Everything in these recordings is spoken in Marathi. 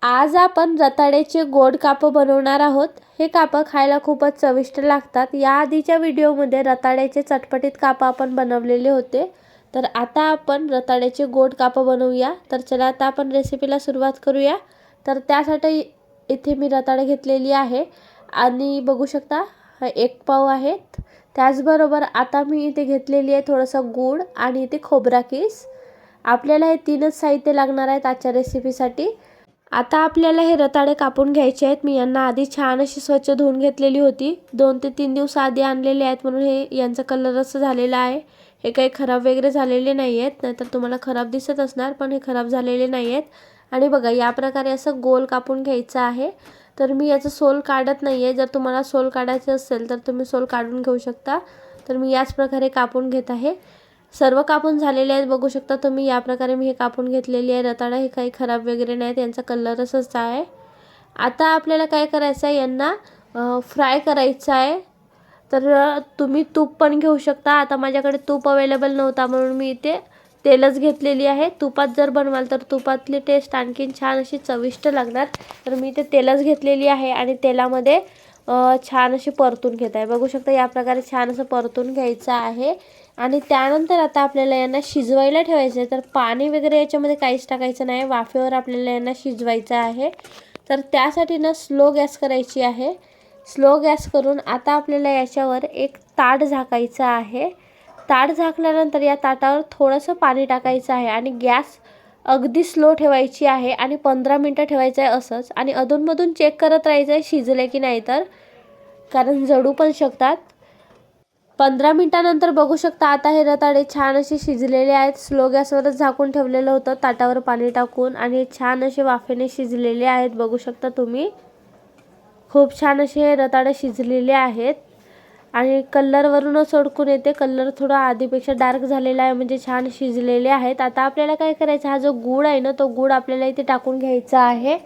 आज आपण रताळ्याचे गोड कापं बनवणार आहोत। हे कापं खायला खूपच चविष्ट लागतात। या आधीच्या व्हिडिओमध्ये रताळ्याचे चटपटीत कापं आपण बनवलेले होते। तर आता आपण रताळ्याचे गोड कापं बनवूया। तर चला आता आपण रेसिपीला सुरुवात करूया। तर त्यासाठी इथे मी रताळे घेतलेली आहे आणि बघू शकता हा 1 पाव आहेत। त्याचबरोबर आता मी इथे घेतलेली आहे थोडंसं गूळ आणि इथे खोबरा किस। आपल्याला हे तीनच साहित्य लागणार आहेत आजच्या रेसिपीसाठी। आता आपल्याला हे रताळे कापून घ्यायचे आहेत। मी यांना आधी छान अशी स्वच्छ धुवून घेतलेली होती। 2 ते 3 दिवस आधी आणलेले आहेत म्हणून हे यांचा कलर असं झालेला आहे। हे काही खराब वगैरे झालेले नाही आहेत, नाहीतर तुम्हाला खराब दिसत असणार, पण हे खराब झालेले नाही आहेत। आणि बघा या प्रकारे असं गोल कापून घ्यायचं आहे। तर मी याचं सोल काढत नाही आहे। जर तुम्हाला सोल काढायचं असेल तर तुम्ही सोल काढून घेऊ शकता। तर मी याच प्रकारे कापून घेत आहे। सर्व कापून झालेले आहेत, बघू शकता तुम्ही या प्रकारे मी हे कापून घेतलेली आहे। रताळे हे काही खराब वगैरे नाहीत, यांचा कलर असंच आहे। आता आपल्याला काय करायचं आहे, यांना फ्राय करायचं आहे। तर तुम्ही तूप पण घेऊ शकता। आता माझ्याकडे तूप अवेलेबल नव्हता म्हणून मी इथे तेलच घेतलेली आहे। तुपात जर बनवाल तर तुपातली टेस्ट आणखीन छान अशी चविष्ट लागणार। तर मी इथे तेलच घेतलेली आहे आणि तेलामध्ये छान अशी परतून घेत आहे। बघू शकता या प्रकारे छान असं परतून घ्यायचं आहे। आणि त्यानंतर आता आपल्याला यांना शिजवायला ठेवायचं आहे। तर पाणी वगैरे याच्यामध्ये काहीच टाकायचं नाही, वाफेवर आपल्याला यांना शिजवायचं आहे। तर त्यासाठी ना स्लो गॅस करायची आहे। स्लो गॅस करून आता आपल्याला याच्यावर एक ताट झाकायचं आहे। ताट झाकल्यानंतर या ताटावर थोडंसं पाणी टाकायचं आहे आणि गॅस अगदी स्लो ठेवायची आहे आणि 15 मिनिटं ठेवायचं आहे असंच। आणि अधूनमधून चेक करत राहायचं आहे शिजले की नाही, तर कारण जळू पण शकतात। 15 मिनिटानंतर बघू शकता आता हे रताळे छान असे शिजलेले आहेत। स्लो गॅसवरच झाकून ठेवलेलं होतं ताटावर पाणी टाकून आणि छान असे वाफेने शिजलेले आहेत। बघू शकता तुम्ही खूप छान असे हे रताळे शिजलेले आहेत आणि कलरवरूनच ओळखून येते, कलर थोडा आधीपेक्षा डार्क झालेला आहे, म्हणजे छान शिजलेले आहेत। आता आपल्याला काय करायचं, हा जो गूळ आहे ना तो गूळ आपल्याला इथे टाकून घ्यायचा आहे।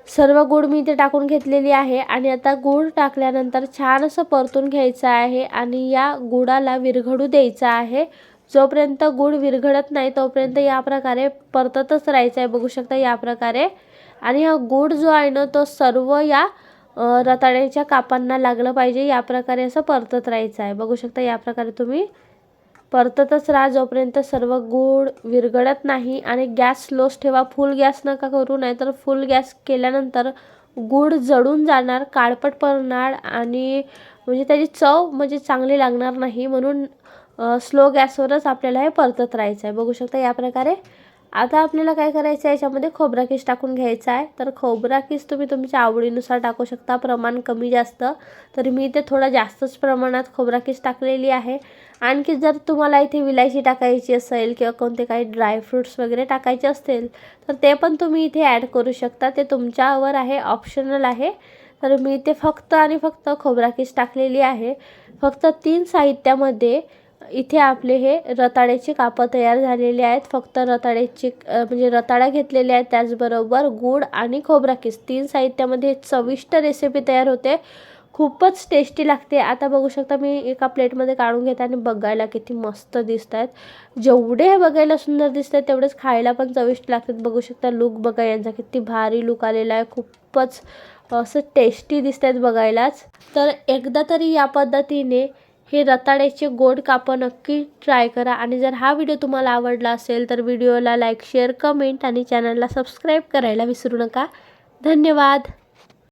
सर्व गूळ मी इथे टाकून घेतलेली आहे आणि आता गूळ टाकल्यानंतर छान असं परतून घ्यायचं आहे आणि या गुळाला विरघळू द्यायचं आहे। जोपर्यंत गूळ विरघळत नाही तोपर्यंत या प्रकारे परततच राहायचं आहे। बघू शकता या प्रकारे। आणि हा गूळ जो आहे ना तो सर्व या रताळ्याच्या कापांना लागलं पाहिजे, या प्रकारे असं परतत राहायचं आहे। बघू शकता या प्रकारे तुम्ही परततच राहा जोपर्यंत सर्व गूळ विरघळत नाही। आणि गॅस स्लोच ठेवा, फुल गॅस नका करू, नाहीतर फुल गॅस केल्यानंतर गूळ जळून जाणार, काळपट पडणार आणि म्हणजे त्याची चव म्हणजे चांगली लागणार नाही। म्हणून स्लो गॅसवरच आपल्याला हे परतत राहायचं आहे। बघू शकता या प्रकारे। आता आपल्याला काय करायचं आहे, याच्यामध्ये खोबरा किस टाकून घ्यायचा आहे। तर खोबरा किस तुम्ही तुमच्या आवडीनुसार टाकू शकता, प्रमाण कमी जास्त। तर मी इथे थोडा जास्तच प्रमाणात खोबरा किस टाकलेली आहे। आणखी जर तुम्हाला इथे विलायची टाकायची असेल किंवा कोणते काही ड्रायफ्रूट्स वगैरे टाकायचे असतील तर ते पण तुम्ही इथे ॲड करू शकता, ते तुमच्यावर आहे, ऑप्शनल आहे। तर मी इथे फक्त आणि फक्त खोबरा किस टाकलेली आहे। फक्त 3 साहित्यामध्ये इथे आपले हे रताळ्याचे कापं तयार झालेले आहेत। फक्त रताळ्याचे म्हणजे रताळा घेतलेले आहेत, त्याचबरोबर गूळ आणि खोबरा किस 3 साहित्यामध्ये चविष्ट रेसिपी तयार होते, खूपच टेस्टी लागते। आता बघू शकता मी एका प्लेटमध्ये काढून घेते आणि बघायला किती मस्त दिसत आहेत। जेवढे हे बघायला सुंदर दिसत आहेत तेवढेच खायला पण चविष्ट लागतात। बघू शकता लुक बघा यांचा किती भारी लुक आलेला आहे, खूपच असं टेस्टी दिसत आहेत बघायलाच। तर एकदा तरी या पद्धतीने हे रताळ्याचे गोड कापं नक्की ट्राय करा। आणि जर हा व्हिडिओ तुम्हाला आवडला असेल तर व्हिडिओला लाईक, शेअर, कमेंट आणि चॅनलला सबस्क्राईब करायला विसरू नका। धन्यवाद।